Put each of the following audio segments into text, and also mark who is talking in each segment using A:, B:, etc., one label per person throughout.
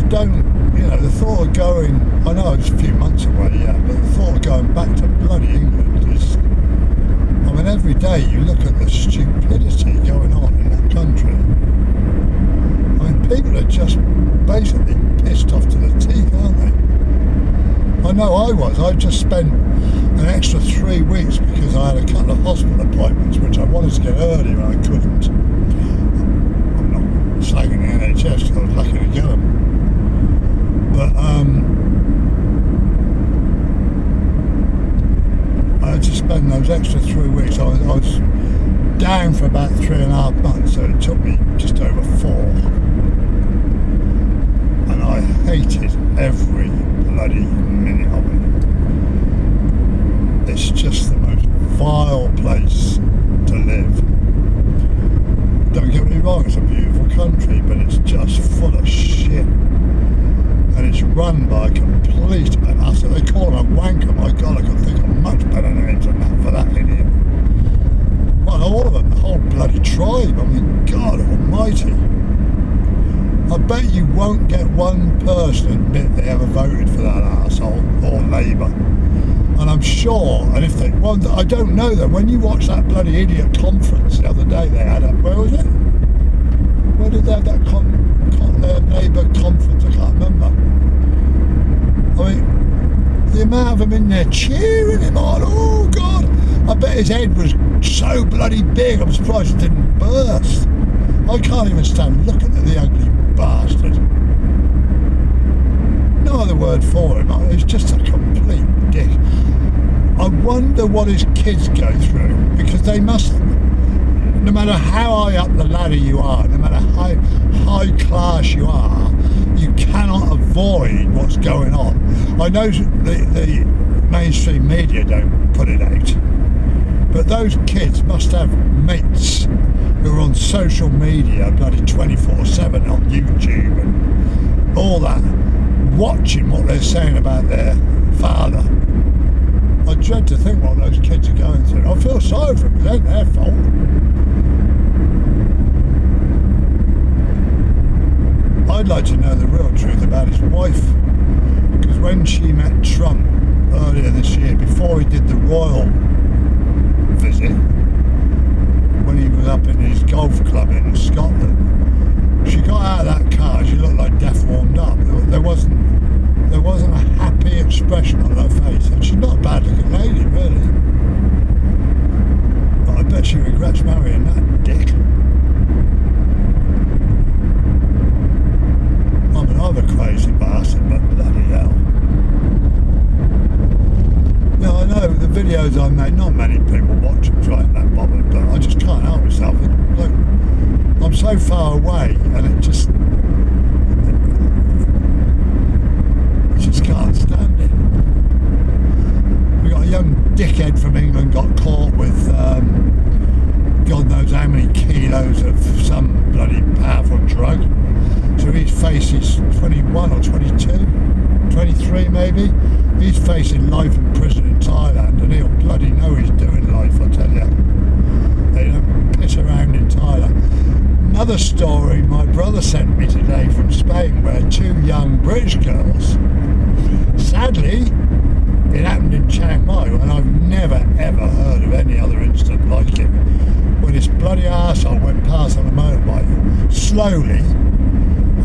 A: don't, the thought of going, I know it's a few months away, yeah, but the thought of going back to bloody England is, I mean, every day you look at the stupidity going on in that country. I mean, people are just basically pissed off to the teeth, aren't they? I know I was. I just spent an extra 3 weeks because I had a couple of hospital appointments which I wanted to get early and I couldn't. I'm not slagging the NHS because I was lucky to get them. But I had to spend those extra 3 weeks. I was down for about 3.5 months, so it took me just over 4. And I hated every bloody minute of it. It's just the most vile place to live. Don't get me wrong, it's a beautiful country, but it's just full of shit. And it's run by a complete and utter, they call him a wanker. My God, I could think of much better names than that for that idiot. Well, all of them, the whole bloody tribe. I mean, God almighty. I bet you won't get one person admit they ever voted for that arsehole or Labour. And I'm sure, and if they, well, I don't know that. When you watch that bloody idiot conference the other day they had up, where was it? Where did they have that Labour conference? I can't remember. I mean, the amount of them in there cheering him on, oh God, I bet his head was so bloody big, I'm surprised it didn't burst. I can't even stand looking at the ugly bastard. No other word for him, he's just a complete dick. I wonder what his kids go through, because they must, no matter how high up the ladder you are, no matter how high class you are, you cannot avoid what's going on. I know the mainstream media don't put it out, but those kids must have mates who are on social media bloody 24/7 on YouTube and all that, watching what they're saying about their father. I dread to think what those kids are going through. I feel sorry for them, because it ain't their fault. I'd like to know the real truth about his wife, because when she met Trump earlier this year, before he did the royal visit, when he was up in his golf club in Scotland, she got out of that car, she looked like death warmed up. There wasn't a happy expression on her face, and she's not a bad looking lady really, but I bet she regrets marrying that dick. I'm another crazy bastard, but bloody hell. Yeah, I know the videos I make, not many people watch them, trying that bothered, but I just can't help myself. Look, I'm so far away, and it just can't stand it. We got a young dickhead from England got caught with God knows how many kilos of some bloody powerful drug. So his face is 21 or 22, 23 maybe. He's facing life in prison in Thailand, and he'll bloody know he's doing life, I tell you. They don't piss around in Thailand. Another story my brother sent me today from Spain, where 2 young British girls, sadly, it happened in Chiang Mai, and I've never ever heard of any other incident like it, where this bloody arsehole went past on a motorbike slowly,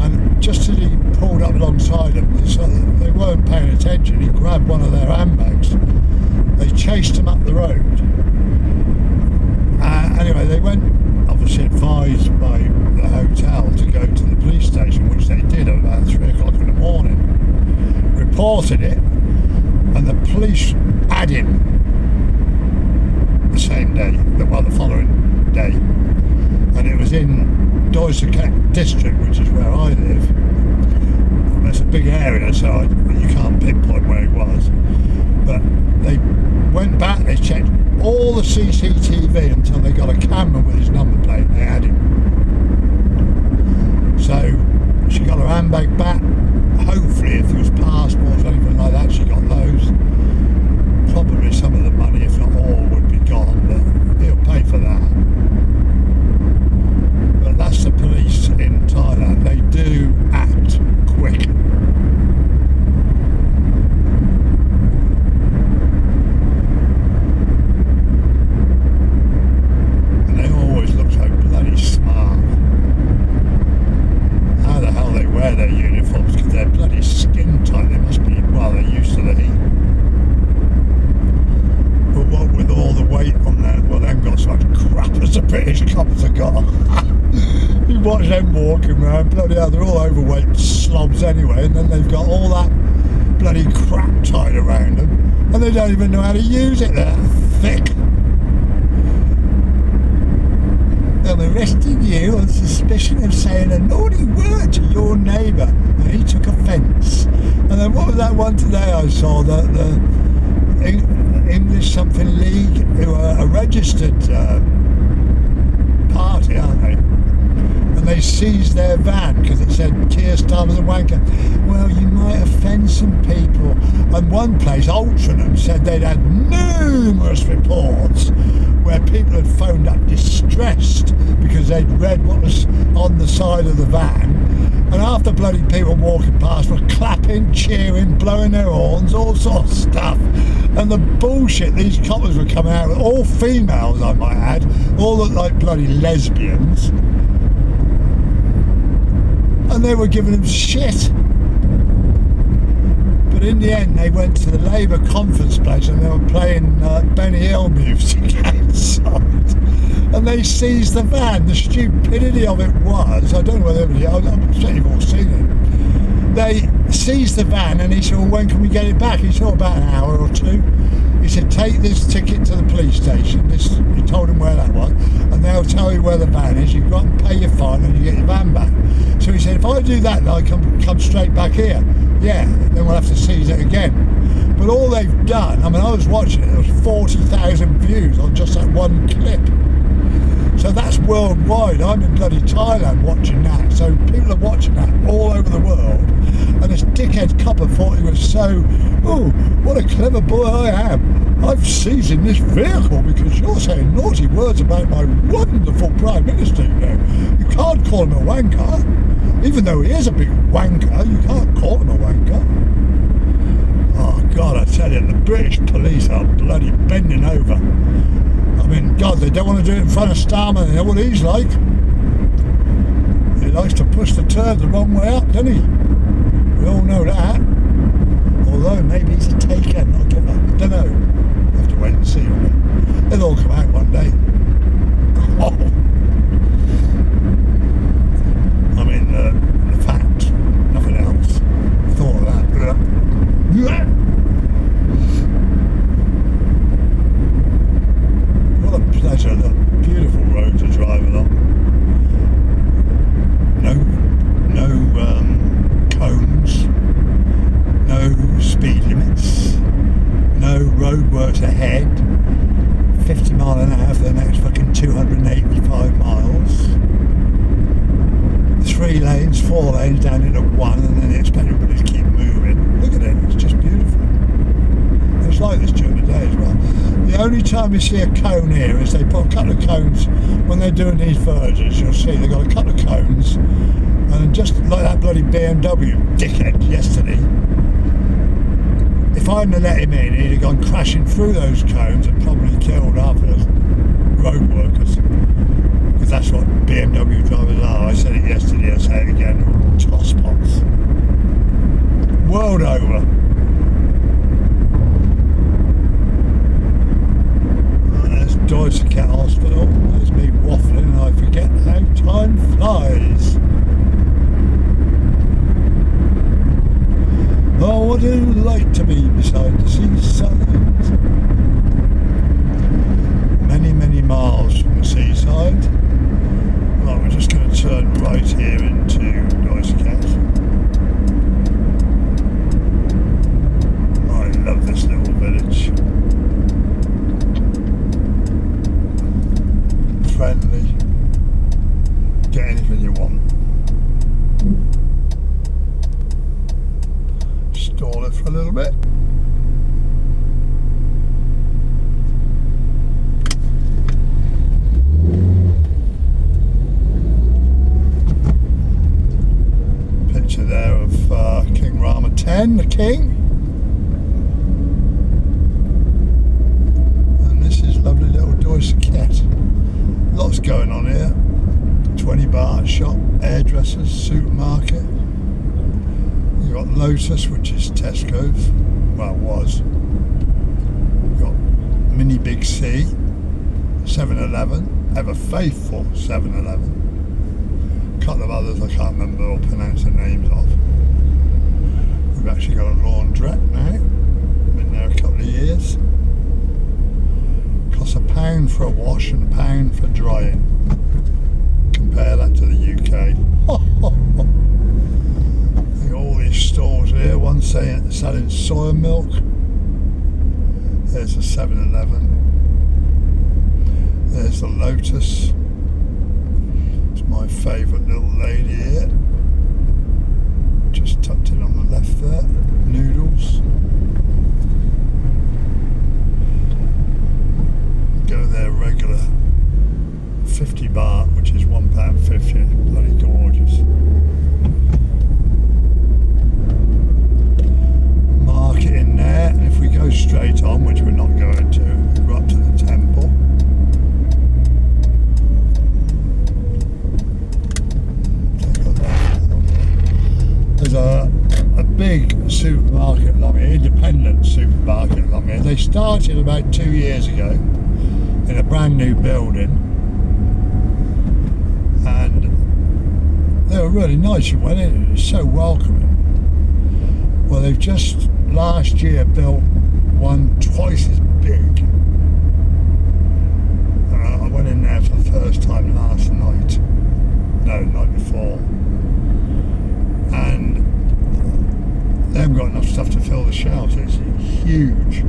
A: and just as he pulled up alongside them, they weren't paying attention, he grabbed one of their handbags. They chased him up the road. Anyway, they went, obviously advised by the hotel, to go to the police station, which they did at about 3 o'clock in the morning. Reported it, and the police had him the same day, well, the following day, and it was in Doisaket district, which is where I live. It's a big area, so you can't pinpoint where it was, but they went back, they checked all the CCTV until they got a camera with his number plate, and they had him. So she got her handbag back. Hopefully, if there was passports or anything like that, she got those. Probably some of the money, if not all, would be gone, but he'll pay for that. But that's the police in Thailand. They do act quick. British cops have got. You watch them walking around, bloody hell, they're all overweight slobs anyway, and then they've got all that bloody crap tied around them, and they don't even know how to use it. They're thick. I'm arresting you on suspicion of saying a naughty word to your neighbour, and he took offence. And then what was that one today I saw, the English something league, who are a registered party, aren't they? And they seized their van because it said Keir Starmer's a wanker. Well, you might offend some people. And one place, Altrincham, said they'd had numerous reports where people had phoned up distressed because they'd read what was on the side of the van, and half the bloody people walking past were clapping, cheering, blowing their horns, all sorts of stuff. And the bullshit these coppers were coming out with, all females I might add, all looked like bloody lesbians, and they were giving them shit. But in the end they went to the Labour conference place and they were playing Benny Hill music outside, and they seized the van. The stupidity of it was, I don't know whether everybody, I'm sure you've all seen it, they seized the van and he said, well, when can we get it back? He said, about an hour or two. He said, take this ticket to the police station. He told him where that was, and they'll tell you where the van is. You've got to pay your fine and you get your van back. So he said, if I do that, then I come straight back here. Yeah, then we'll have to seize it again. But all they've done, I mean, I was watching it, there was 40,000 views on just that one clip. So that's worldwide. I'm in bloody Thailand watching that. So people are watching that all over the world. And this dickhead copper thought he was so, oh, what a clever boy I am. I've seized this vehicle because you're saying naughty words about my wonderful Prime Minister, you know. You can't call him a wanker. Even though he is a big wanker, you can't call him a wanker. Oh, God, I tell you, the British police are bloody bending over. I mean, God, they don't want to do it in front of Starmer. They know what he's like. He likes to push the turd the wrong way up, doesn't he? We all know that. Although maybe he's a taker, not a giver. I don't know. We'll have to wait and see, won't we? They'll all come out one day. Oh. I mean, the fact, nothing else. Thought of that. What a pleasure, the beautiful road to drive along. No cones, no speed limits, no roadworks ahead, 50 mile an hour for the next fucking 285 miles. 3 lanes, 4 lanes down into 1, and then they expect everybody to keep moving. Look at it, it's just beautiful. It's like this during the day as well. The only time you see a cone here is they put a couple of cones when they're doing these verges. You'll see they've got a couple of cones, and just like that bloody BMW dickhead yesterday, if I hadn't let him in, he'd have gone crashing through those cones and probably killed half of the road workers. Because that's what BMW drivers are. I said it yesterday, I'll say it again. Tosspots. World over. There's Deutsche Cat Hospital. There's me waffling and I forget how time flies. Oh, I do like to be beside the seaside. Many, many miles from the seaside. Right, we're just going to turn right here into Deutsche Cat. I love this little village. Friendly. Get anything you want. Stall it for a little bit. Picture there of King Rama X, the king. And this is lovely little Deutsche Cat. Lots going on here. 20 baht shop, hairdressers, supermarket. You've got Lotus, which is Tesco's. Well, it was. You've got Mini Big C, 7-Eleven, ever faithful 7-Eleven. A couple of others I can't remember or pronounce the names of. We've actually got a laundrette now. Been there a couple of years. Costs £1 for a wash and £1 for drying. Compare that to the UK. All these stores here, one saying selling soy milk. There's a 7-Eleven. There's the Lotus. It's my favourite little lady here. Just tucked in on the left there. Noodles. Go there regular. 50 baht, which is £1.50. Bloody gorgeous. Market in there, and if we go straight on, which we're not going to, we're up to the temple. There's a big supermarket along here, independent supermarket along here. They started about 2 years ago in a brand new building, and they were really nice. You went in, it was so welcoming. Well, they've just last year built one twice as big. I went in there for the first time last night. No, the night before. And they haven't got enough stuff to fill the shelves. It's huge.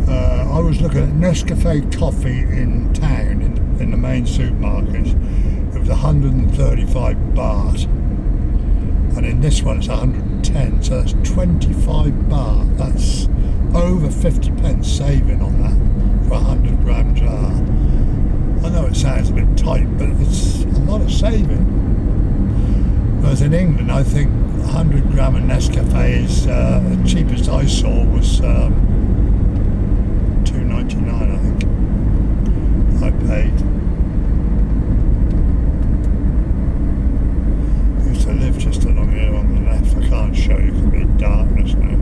A: I was looking at Nescafe coffee in town, in the main supermarkets. It was 135 baht. And in this one it's 110, so that's 25 baht. That's over 50 pence saving on that for a 100 gram jar. I know it sounds a bit tight, but it's a lot of saving. Whereas in England, I think 100 gram of Nescafe is the cheapest I saw was $2.99, I think. I paid. I live just along here on the left. I can't show you, it can be darkness now.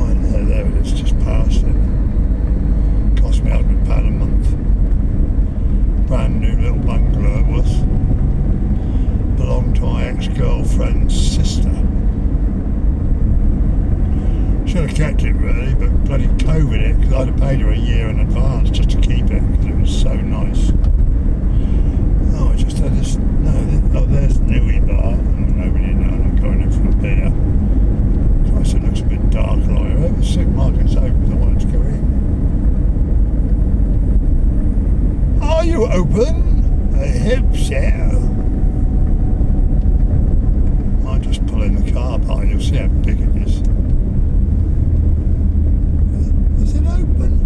A: Right there it is, just past it. Cost me £100 a month. Brand new little bungalow it was. Belonged to my ex-girlfriend's sister. Should have kept it really, but bloody COVID it, because I'd have paid her a year in advance just to keep it, because it was so nice. Oh, I just had this. No, there's Nui Bar. Nobody knows. I'm going in for a beer. Christ, it looks a bit dark like that. The supermarket's open. I wanted to go in. Are you open? I hope so. I'll just pull in the car park. You'll see how big it is. Is it open?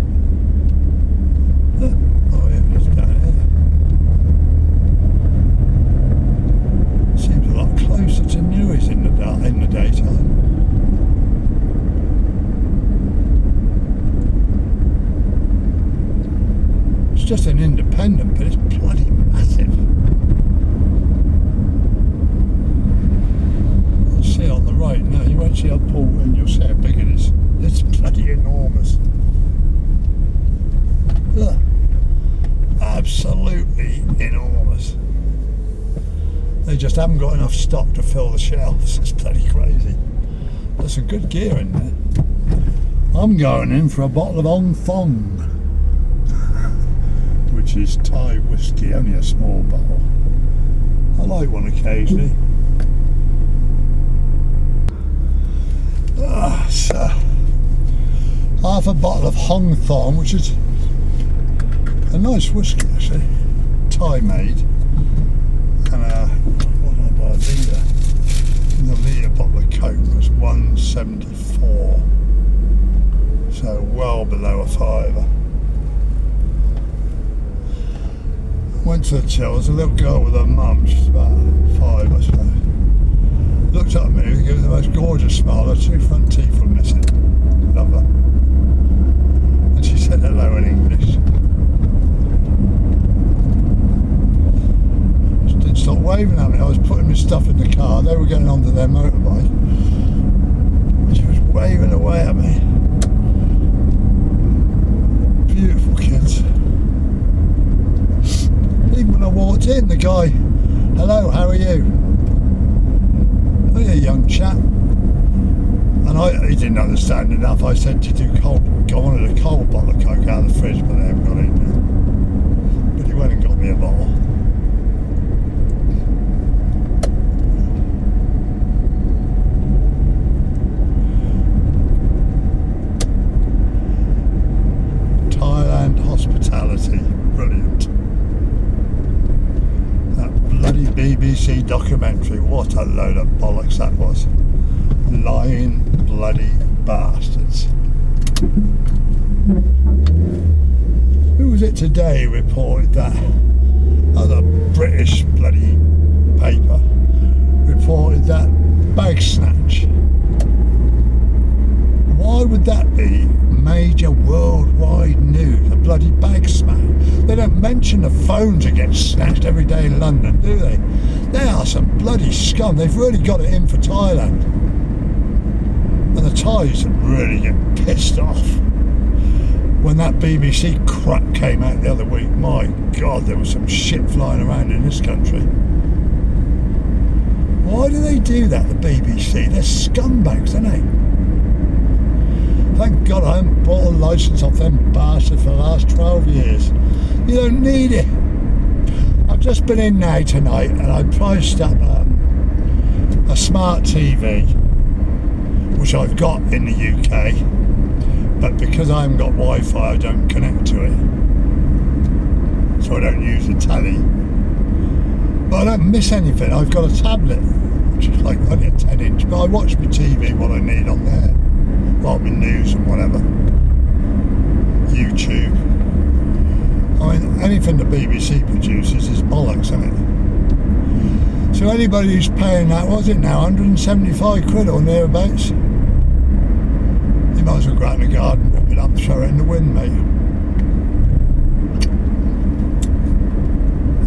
A: Oh, yeah, it is down here. Seems a lot closer to Newey's in the daytime. It's just an independent, but it's bloody massive. You'll see on the right now. You won't see how pull in. You'll see how big it is. It's bloody enormous. Look, absolutely enormous. They just haven't got enough stock to fill the shelves. It's bloody crazy. There's some good gear in there. I'm going in for a bottle of Ong Thong, which is Thai whiskey, only a small bottle. I like one occasionally. So, half a bottle of Hong Thong, which is a nice whiskey actually, Thai made. And what did I buy? A litre. The litre bottle of Coke was $1.74, so well below a fiver. Went to the till. There's a little girl with her mum. She's about 5, I suppose. Looked at me, gave me the most gorgeous smile. Her 2 front teeth were missing. Love her. And she said hello in English. Stop waving at me. I was putting my stuff in the car. They were getting onto their motorbike. And she was waving away at me. beautiful kids. Even when I walked in, the guy, hello, how are you? Oh, yeah, young chap. And he didn't understand enough. I said, I wanted a cold bottle of Coke out of the fridge, but they haven't got it in there. But he went and got me a bottle. Thailand hospitality, brilliant. That bloody BBC documentary, what a load of bollocks that was. Lying bloody bastards. Who was it today who reported that? Other British bloody paper reported that bag snatch. Why would that be major worldwide news? A bloody bag smash. They don't mention the phones that get snatched every day in London, do they? They are some bloody scum. They've really got it in for Thailand. And the Thais really get pissed off. When that BBC crap came out the other week, my God, there was some shit flying around in this country. Why do they do that, the BBC? They're scumbags, aren't they? Thank God I haven't bought a licence off them bastards for the last 12 years. You don't need it. I've just been in now tonight and I priced up a smart TV, which I've got in the UK, but because I haven't got Wi-Fi I don't connect to it, so I don't use the telly. But I don't miss anything. I've got a tablet which is like only a 10-inch, but I watch my TV what I need on there, like my news and whatever, YouTube. I mean, anything the BBC produces is bollocks, isn't it? So anybody who's paying that, what's it now, 175 quid or thereabouts? You might as well go out in the garden, rip it up, throw it in the wind, mate.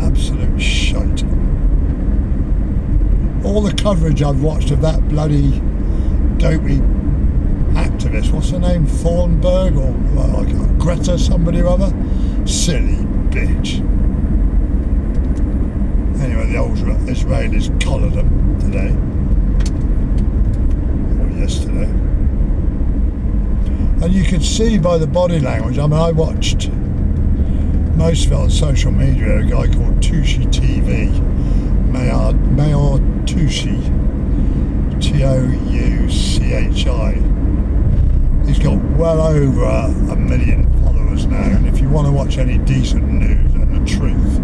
A: Absolute shite. All the coverage I've watched of that bloody dopey activist, what's her name, Thornburg or like Greta somebody or other, silly bitch. Anyway, the old Israelis collared them today, or yesterday, and you could see by the body language. I mean, I watched most of it on social media. A guy called Tushi TV, Mayor Tushi, Touchi. He's got well over a million followers now, and if you want to watch any decent news and the truth,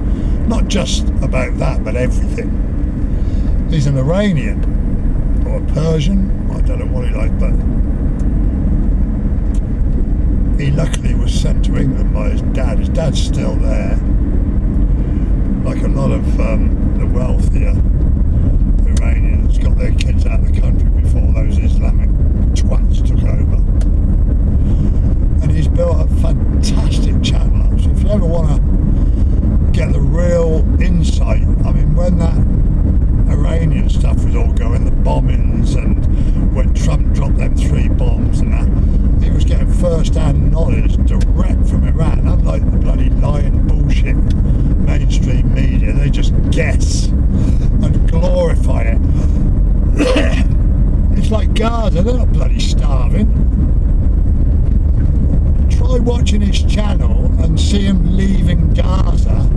A: not just about that but everything. He's an Iranian or a Persian, I don't know what he like, but he luckily was sent to England by his dad. His dad's still there, like a lot of the wealthier Iranians got their kids out of the country before those Islamic twats took over. And he's built a fantastic channel up, so if you ever want to get the real insight, I mean, when that Iranian stuff was all going, the bombings, and when Trump dropped them 3 bombs and that, he was getting first-hand knowledge direct from Iran, unlike the bloody lying bullshit mainstream media. They just guess and glorify it. It's like Gaza, they're not bloody starving. Try watching his channel and see him leaving Gaza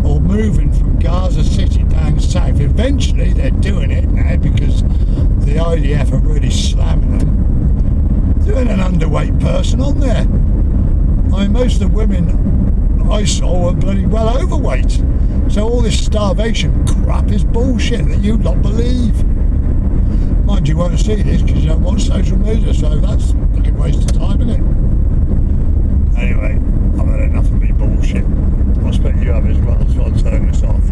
A: or moving from Gaza City down south. Eventually they're doing it now because the IDF are really slamming them. Doing an underweight person on there. I mean, most of the women I saw were bloody well overweight. So all this starvation crap is bullshit that you not believe. Mind you won't see this because you don't watch social media, so that's a fucking waste of time, isn't it? Anyway, I've had enough of me bullshit. I expect you have as well, so I'll turn this off.